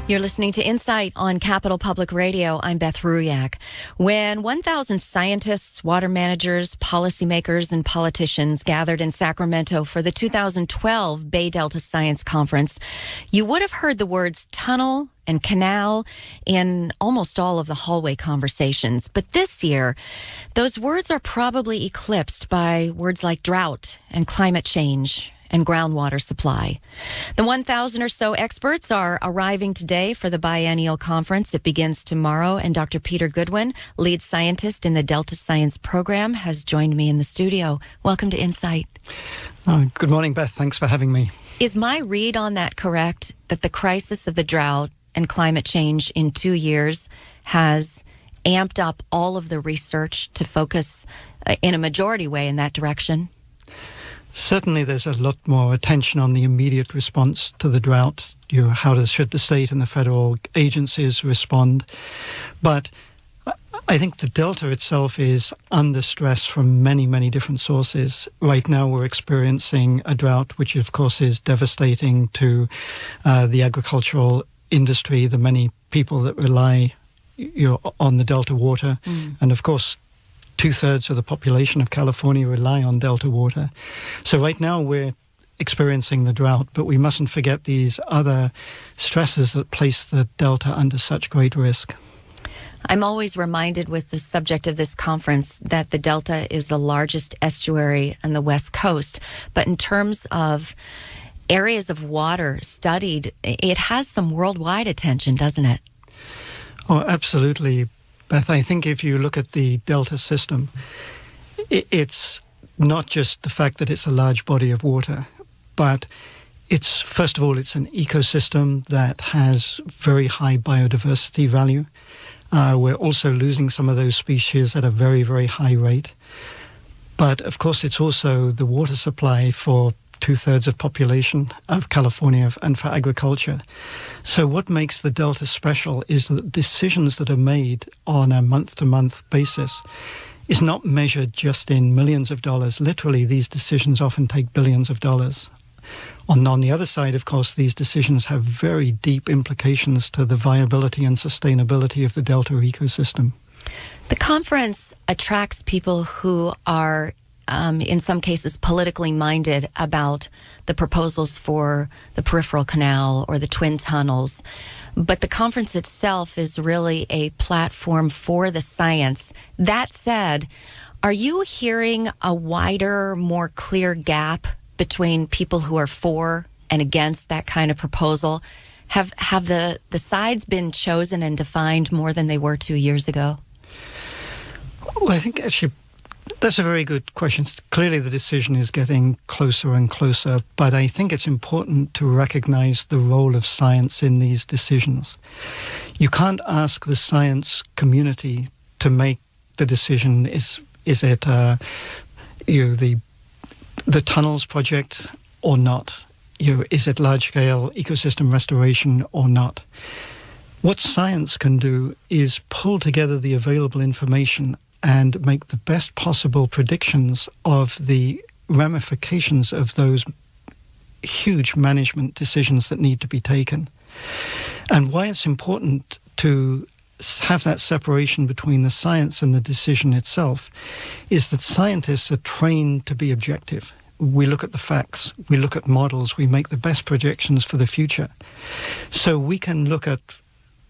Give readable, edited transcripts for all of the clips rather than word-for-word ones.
You're listening to Insight on Capital Public Radio. I'm Beth Ruyak. When 1,000 scientists, water managers, policymakers, and politicians gathered in Sacramento for the 2012 BayDelta Science Conference, you would have heard the words tunnel and canal in almost all of the hallway conversations. But this year, those words are probably eclipsed by words like drought and climate change and groundwater supply. The 1,000 or so experts are arriving today for the biennial conference. It begins tomorrow, and Dr. Peter Goodwin, lead scientist in the Delta Science Program, has joined me in the studio. Welcome to Insight. Good morning, Beth. Thanks for having me. Is my read on that correct, that the crisis of the drought and climate change in 2 years has amped up all of the research to focus in a majority way in that direction? Certainly there's a lot more attention on the immediate response to the drought. Should the state and the federal agencies respond? But I think the Delta itself is under stress from many, many different sources. Right now we're experiencing a drought, which of course is devastating to the agricultural industry, the many people that rely on the Delta water. And of course, 2/3 of the population of California rely on Delta water. So right now we're experiencing the drought, but we mustn't forget these other stresses that place the Delta under such great risk. I'm always reminded with the subject of this conference that the Delta is the largest estuary on the West Coast. But in terms of areas of water studied, it has some worldwide attention, doesn't it? Oh, absolutely. Beth, I think if you look at the Delta system, it's not just the fact that it's a large body of water, but first of all, it's an ecosystem that has very high biodiversity value. We're also losing some of those species at a very, very high rate. But of course, it's also the water supply for 2/3 of population of California and for agriculture. So what makes the Delta special is that decisions that are made on a month-to-month basis is not measured just in millions of dollars. Literally, these decisions often take billions of dollars. On the other side, of course, these decisions have very deep implications to the viability and sustainability of the Delta ecosystem. The conference attracts people who are in some cases politically minded about the proposals for the peripheral canal or the twin tunnels. But the conference itself is really a platform for the science. That said, are you hearing a wider, more clear gap between people who are for and against that kind of proposal? Have the sides been chosen and defined more than they were 2 years ago? Well, I think actually that's a very good question. Clearly, the decision is getting closer and closer, but I think it's important to recognize the role of science in these decisions. You can't ask the science community to make the decision. Is it the tunnels project or not? Is it large-scale ecosystem restoration or not? What science can do is pull together the available information and make the best possible predictions of the ramifications of those huge management decisions that need to be taken. And why it's important to have that separation between the science and the decision itself is that scientists are trained to be objective. We look at the facts, we look at models, we make the best projections for the future. So we can look at,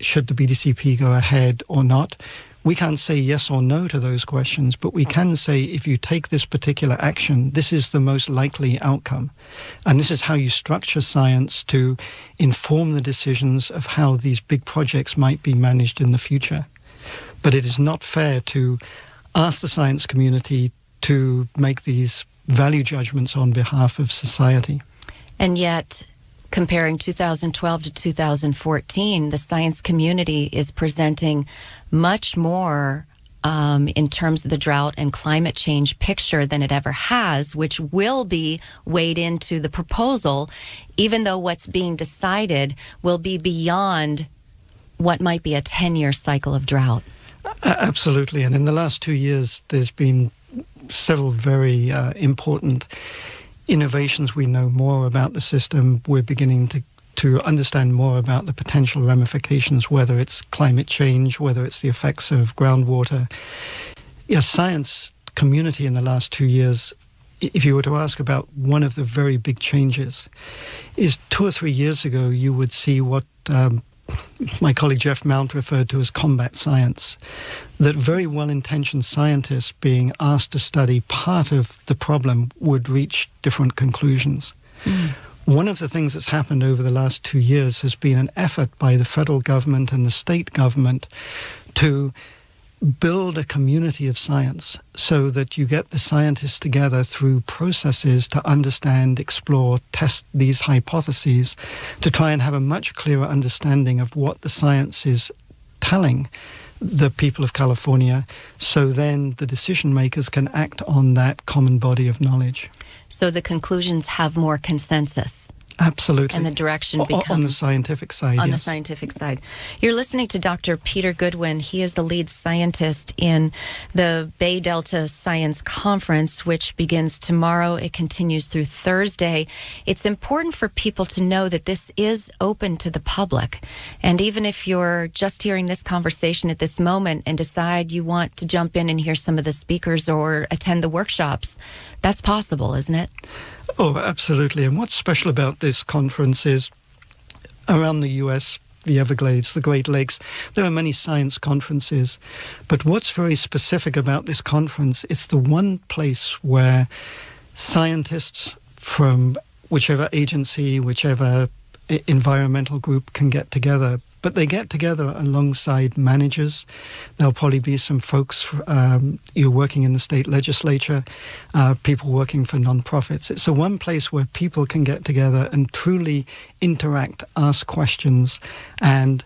should the BDCP go ahead or not? We can't say yes or no to those questions, but we can say if you take this particular action, this is the most likely outcome. And this is how you structure science to inform the decisions of how these big projects might be managed in the future. But it is not fair to ask the science community to make these value judgments on behalf of society. And yet, comparing 2012 to 2014, the science community is presenting much more in terms of the drought and climate change picture than it ever has, which will be weighed into the proposal, even though what's being decided will be beyond what might be a 10-year cycle of drought. Absolutely. And in the last 2 years, there's been several very important innovations. We know more about the system. We're beginning to understand more about the potential ramifications, whether it's climate change, whether it's the effects of groundwater. Yes, science community in the last 2 years, if you were to ask about one of the very big changes, is 2 or 3 years ago you would see what my colleague Jeff Mount referred to as combat science, that very well-intentioned scientists being asked to study part of the problem would reach different conclusions. One of the things that's happened over the last 2 years has been an effort by the federal government and the state government to build a community of science so that you get the scientists together through processes to understand, explore, test these hypotheses, to try and have a much clearer understanding of what the science is telling the people of California, so then the decision makers can act on that common body of knowledge. So the conclusions have more consensus. Absolutely. And the direction becomes... On the scientific side, On yes. the scientific side. You're listening to Dr. Peter Goodwin. He is the lead scientist in the BayDelta Science Conference, which begins tomorrow. It continues through Thursday. It's important for people to know that this is open to the public. And even if you're just hearing this conversation at this moment and decide you want to jump in and hear some of the speakers or attend the workshops, that's possible, isn't it? Oh, absolutely. And what's special about this conference is around the U.S., the Everglades, the Great Lakes, there are many science conferences. But what's very specific about this conference, it's the one place where scientists from whichever agency, whichever environmental group can get together. But they get together alongside managers. There'll probably be some folks you're working in the state legislature, people working for nonprofits. It's the one place where people can get together and truly interact, ask questions, and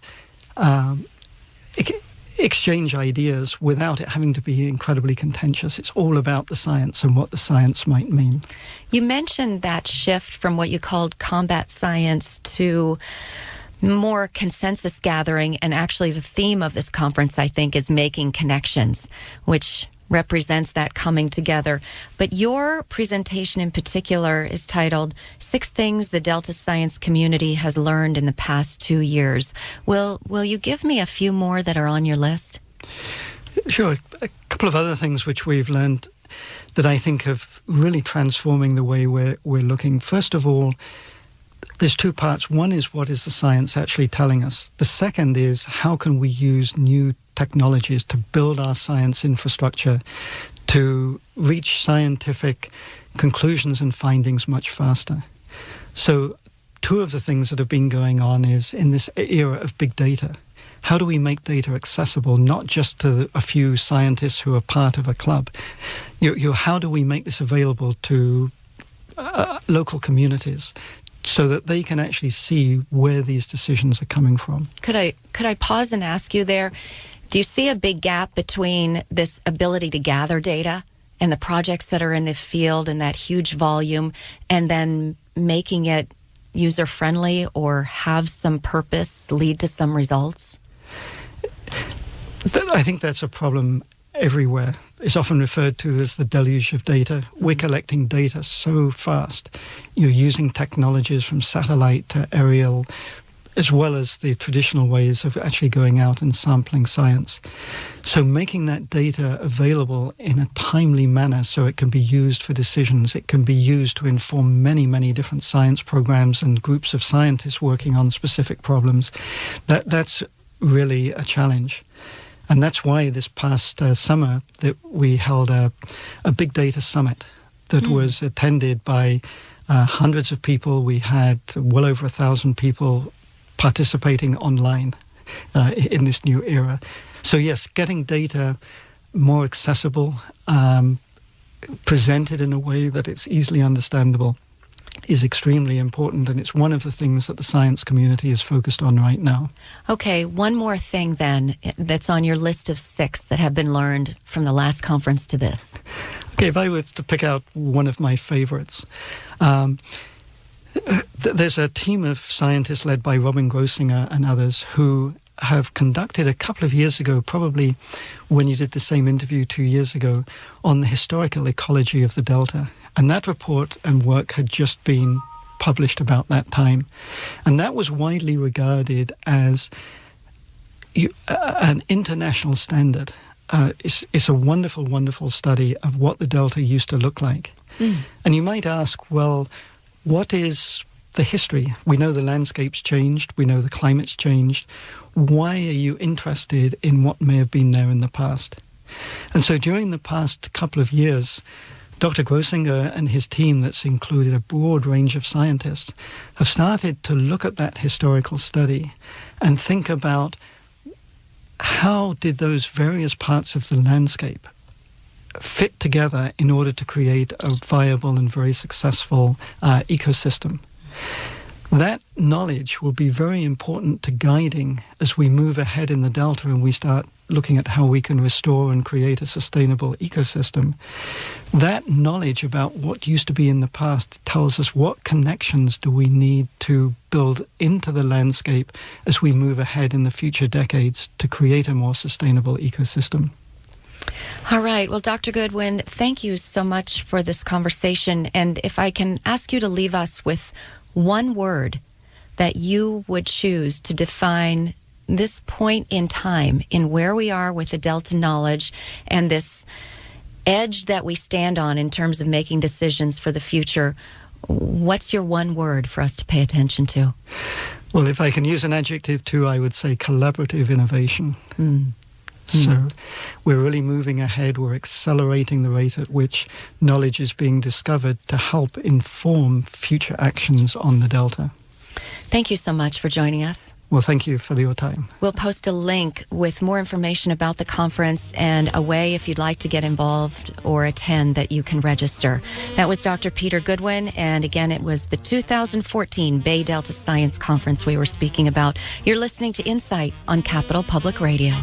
exchange ideas without it having to be incredibly contentious. It's all about the science and what the science might mean. You mentioned that shift from what you called combat science to more consensus gathering, and actually the theme of this conference, I think, is making connections, which represents that coming together. But your presentation in particular is titled 6 Things the Delta Science Community Has Learned in the Past 2 Years. Will you give me a few more that are on your list? Sure. A couple of other things which we've learned that I think of really transforming the way we're looking. First of all, there's 2 parts. One is, what is the science actually telling us? The second is, how can we use new technologies to build our science infrastructure to reach scientific conclusions and findings much faster? So 2 of the things that have been going on is, in this era of big data, how do we make data accessible, not just to a few scientists who are part of a club? How do we make this available to local communities, so that they can actually see where these decisions are coming from? Could I pause and ask you there, do you see a big gap between this ability to gather data and the projects that are in the field and that huge volume, and then making it user-friendly or have some purpose, lead to some results? I think that's a problem everywhere. It's often referred to as the deluge of data. We're collecting data so fast. You're using technologies from satellite to aerial, as well as the traditional ways of actually going out and sampling science. So making that data available in a timely manner so it can be used for decisions, it can be used to inform many, many different science programs and groups of scientists working on specific problems, that's really a challenge. And that's why this past summer that we held a big data summit that was attended by hundreds of people. We had well over 1,000 people participating online in this new era. So yes, getting data more accessible, presented in a way that it's easily understandable, is extremely important, and it's one of the things that the science community is focused on right now. Okay, one more thing then that's on your list of 6 that have been learned from the last conference to this. Okay, if I were to pick out one of my favorites, there's a team of scientists led by Robin Grossinger and others who have conducted a couple of years ago, probably when you did the same interview 2 years ago, on the historical ecology of the Delta. And that report and work had just been published about that time. And that was widely regarded as an international standard. It's a wonderful, wonderful study of what the Delta used to look like. And you might ask, well, what is the history? We know the landscape's changed. We know the climate's changed. Why are you interested in what may have been there in the past? And so during the past couple of years, Dr. Grossinger and his team, that's included a broad range of scientists, have started to look at that historical study and think about how did those various parts of the landscape fit together in order to create a viable and very successful ecosystem. That knowledge will be very important to guiding as we move ahead in the Delta and we start looking at how we can restore and create a sustainable ecosystem. That knowledge about what used to be in the past tells us what connections do we need to build into the landscape as we move ahead in the future decades to create a more sustainable ecosystem. All right. Well, Dr. Goodwin, thank you so much for this conversation. And if I can ask you to leave us with one word that you would choose to define this point in time in where we are with the Delta knowledge and this edge that we stand on in terms of making decisions for the future, what's your one word for us to pay attention to? Well, if I can use an adjective too, I would say collaborative innovation. So we're really moving ahead. We're accelerating the rate at which knowledge is being discovered to help inform future actions on the Delta. Thank you so much for joining us. Well, thank you for your time. We'll post a link with more information about the conference and a way, if you'd like to get involved or attend, that you can register. That was Dr. Peter Goodwin, and again, it was the 2014 BayDelta Science Conference we were speaking about. You're listening to Insight on Capital Public Radio.